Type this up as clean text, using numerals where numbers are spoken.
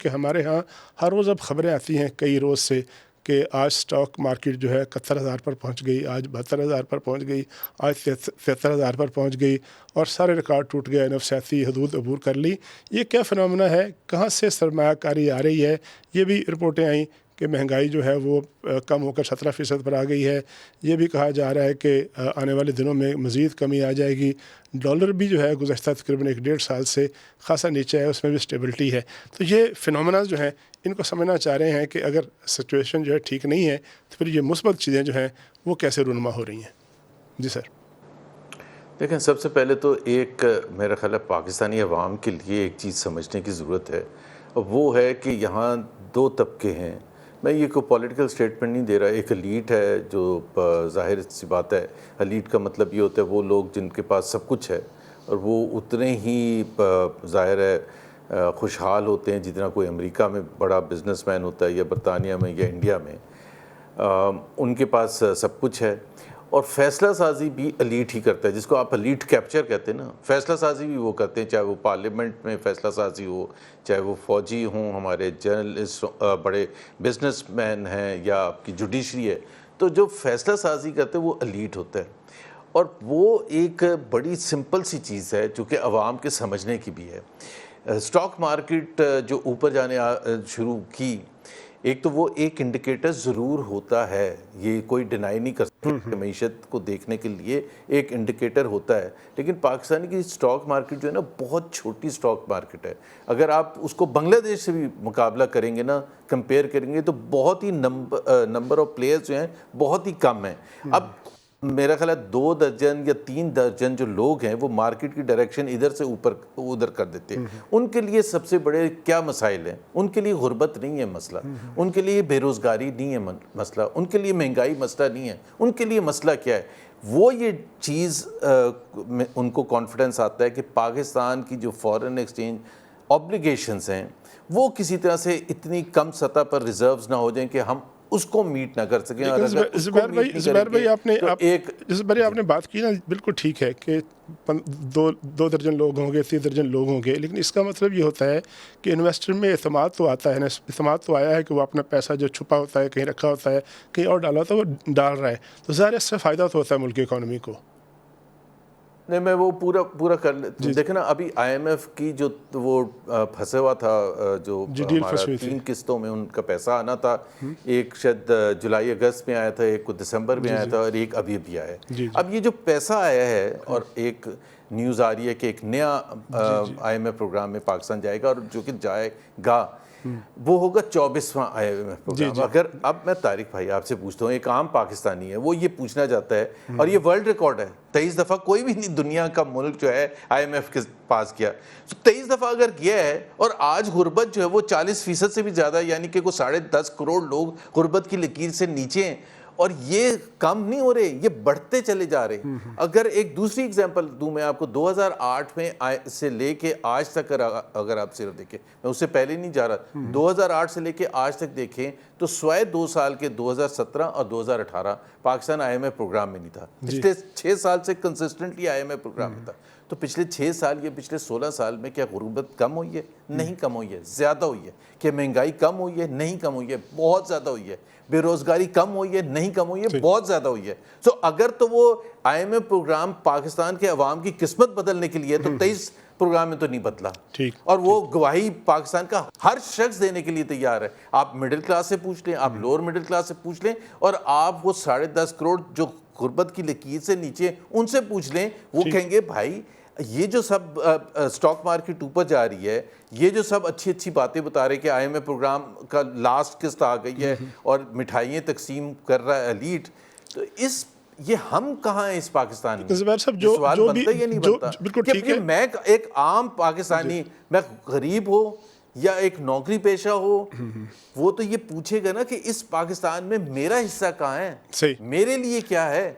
کہ ہمارے ہاں ہر روز اب خبریں آتی ہیں کئی روز سے کہ آج سٹاک مارکیٹ جو ہے 71,000 پر پہنچ گئی، آج 72,000 پر پہنچ گئی، آج 73,000 پر پہنچ گئی اور سارے ریکارڈ ٹوٹ گئے، نفسیاتی حدود عبور کر لی. یہ کیا فنامنا ہے؟ کہاں سے سرمایہ کاری آ رہی ہے؟ یہ بھی رپورٹیں آئیں کہ مہنگائی جو ہے وہ کم ہو کر 17% پر آ گئی ہے. یہ بھی کہا جا رہا ہے کہ آنے والے دنوں میں مزید کمی آ جائے گی. ڈالر بھی جو ہے گزشتہ تقریباً 1.5 سال سے خاصا نیچے ہے، اس میں بھی اسٹیبلٹی ہے. تو یہ فنامنا جو ہیں ان کو سمجھنا چاہ رہے ہیں کہ اگر سچویشن جو ہے ٹھیک نہیں ہے تو پھر یہ مثبت چیزیں جو ہیں وہ کیسے رونما ہو رہی ہیں. جی سر. دیکھیں، سب سے پہلے تو ایک میرا خیال ہے پاکستانی عوام کے لیے ایک چیز سمجھنے کی ضرورت ہے، وہ ہے کہ یہاں دو طبقے ہیں. میں یہ کوئی پولیٹیکل سٹیٹمنٹ نہیں دے رہا. ایک ایلیٹ ہے جو ظاہر سی بات ہے، ایلیٹ کا مطلب یہ ہوتا ہے وہ لوگ جن کے پاس سب کچھ ہے اور وہ اتنے ہی ظاہر ہے خوشحال ہوتے ہیں جتنا کوئی امریکہ میں بڑا بزنس مین ہوتا ہے یا برطانیہ میں یا انڈیا میں. ان کے پاس سب کچھ ہے اور فیصلہ سازی بھی ایلیٹ ہی کرتا ہے، جس کو آپ ایلیٹ کیپچر کہتے ہیں نا. فیصلہ سازی بھی وہ کرتے ہیں، چاہے وہ پارلیمنٹ میں فیصلہ سازی ہو، چاہے وہ فوجی ہوں، ہمارے جرنلسٹ، بڑے بزنس مین ہیں، یا آپ کی جوڈیشری ہے. تو جو فیصلہ سازی کرتے ہیں وہ ایلیٹ ہوتا ہے. اور وہ ایک بڑی سمپل سی چیز ہے جو کہ عوام کے سمجھنے کی بھی ہے. اسٹاک مارکیٹ جو اوپر جانے شروع کی، ایک تو وہ ایک انڈیکیٹر ضرور ہوتا ہے، یہ کوئی ڈینائی نہیں کر سکتے، معیشت کو دیکھنے کے لیے ایک انڈیکیٹر ہوتا ہے. لیکن پاکستان کی اسٹاک مارکیٹ جو ہے نا بہت چھوٹی اسٹاک مارکیٹ ہے. اگر آپ اس کو بنگلہ دیش سے بھی مقابلہ کریں گے نا، کمپیئر کریں گے، تو بہت ہی نمبر آف پلیئرز جو ہیں بہت ہی کم ہیں. اب میرا خیال ہے 2 درجن یا 3 درجن جو لوگ ہیں وہ مارکیٹ کی ڈائریکشن ادھر سے اوپر ادھر کر دیتے ہیں. ان کے لیے سب سے بڑے کیا مسائل ہیں؟ ان کے لیے غربت نہیں ہے مسئلہ، ان کے لیے بے روزگاری نہیں ہے مسئلہ، ان کے لیے مہنگائی مسئلہ نہیں ہے. ان کے لیے مسئلہ کیا ہے؟ وہ یہ چیز ان کو کانفیڈنس آتا ہے کہ پاکستان کی جو فارن ایکسچینج اوبلیگیشنز ہیں وہ کسی طرح سے اتنی کم سطح پر ریزروز نہ ہو جائیں کہ ہم اس کو میٹ نہ کر سکیں. اور اگر اس کو میٹ نہیں کریں گے تو ایک آپ نے بات کی نا، بالکل ٹھیک ہے کہ 2 درجن لوگ ہوں گے، 3 درجن لوگ ہوں گے، لیکن اس کا مطلب یہ ہوتا ہے کہ انویسٹر میں اعتماد تو آتا ہے نا. اعتماد تو آیا ہے کہ وہ اپنا پیسہ جو چھپا ہوتا ہے، کہیں رکھا ہوتا ہے، کہیں اور ڈالا ہوتا ہے، وہ ڈال رہا ہے. تو ظاہر اس سے فائدہ تو ہوتا ہے ملک کی اکانومی کو. نہیں، میں وہ پورا کر لیتا ہوں. دیکھیں نا، ابھی آئی ایم ایف کی جو وہ پھنسا ہوا تھا، جو ہمارا 3 قسطوں میں ان کا پیسہ آنا تھا، ایک شاید جولائی اگست میں آیا تھا، ایک کو دسمبر میں آیا تھا اور ایک ابھی آیا ہے. اب یہ جو پیسہ آیا ہے اور ایک نیوز آ رہی ہے کہ ایک نیا آئی ایم ایف پروگرام میں پاکستان جائے گا، اور جو کہ جائے گا وہ ہوگا 24واں آئی ایم ایف پروگرام. اگر اب میں طارق بھائی آپ سے پوچھتا ہوں، ایک عام پاکستانی ہے، وہ یہ پوچھنا چاہتا ہے، اور یہ ورلڈ ریکارڈ ہے، 23 دفعہ کوئی بھی نہیں دنیا کا ملک جو ہے آئی ایم ایف کے پاس کیا. 23 دفعہ اگر کیا ہے، اور آج غربت جو ہے وہ 40% سے بھی زیادہ، یعنی کہ کوئی 10.5 کروڑ لوگ غربت کی لکیر سے نیچے ہیں، اور یہ کم نہیں ہو رہے، یہ بڑھتے چلے جا رہے. اگر ایک دوسری اگزامپل دوں میں آپ کو، 2008 میں سے لے کے آج تک اگر آپ صرف دیکھیں، میں اس سے پہلے نہیں جا رہا، 2008 سے لے کے آج تک دیکھیں تو سوائے 2 سال کے 2017 اور 2018 Pakistan I M F programme میں نہیں تھا. پچھلے 6 سال سے consistently I M F programme میں تھا. تو پچھلے 6 سال یا پچھلے 16 سال میں کیا غربت کم ہوئی ہے؟ نہیں کم ہوئی ہے، زیادہ ہوئی ہے. کہ مہنگائی کم ہوئی ہے؟ نہیں کم ہوئی ہے، بہت زیادہ ہوئی ہے. بے روزگاری کم ہوئی ہے؟ نہیں کم ہوئی ہے، بہت زیادہ ہوئی ہے. سو اگر تو وہ I M F programme Pakistan کے عوام کی قسمت بدلنے کے لیے، تو 23 پروگرام میں تو نہیں بدلا. اور وہ گواہی پاکستان کا ہر شخص دینے کے لیے تیار ہے. آپ مڈل کلاس سے پوچھ لیں، آپ لوور مڈل کلاس سے پوچھ لیں، اور آپ وہ 10.5 کروڑ جو غربت کی لکیر سے نیچے ان سے پوچھ لیں، وہ کہیں گے بھائی یہ جو سب اسٹاک مارکیٹ اوپر جا رہی ہے، یہ جو سب اچھی باتیں بتا رہے کہ آئی ایم ایف پروگرام کا لاسٹ قسط آ گئی ہے اور مٹھائیاں تقسیم کر رہا ہے ایلیٹ، تو یہ ہم کہاں ہیں اس پاکستان میں؟ سوال بنتا ہی نہیں بنتا کہ میں ایک عام پاکستانی، میں غریب ہو یا ایک نوکری پیشہ ہو، وہ تو یہ پوچھے گا نا کہ اس پاکستان میں میرا حصہ کہاں ہے، میرے لیے کیا ہے.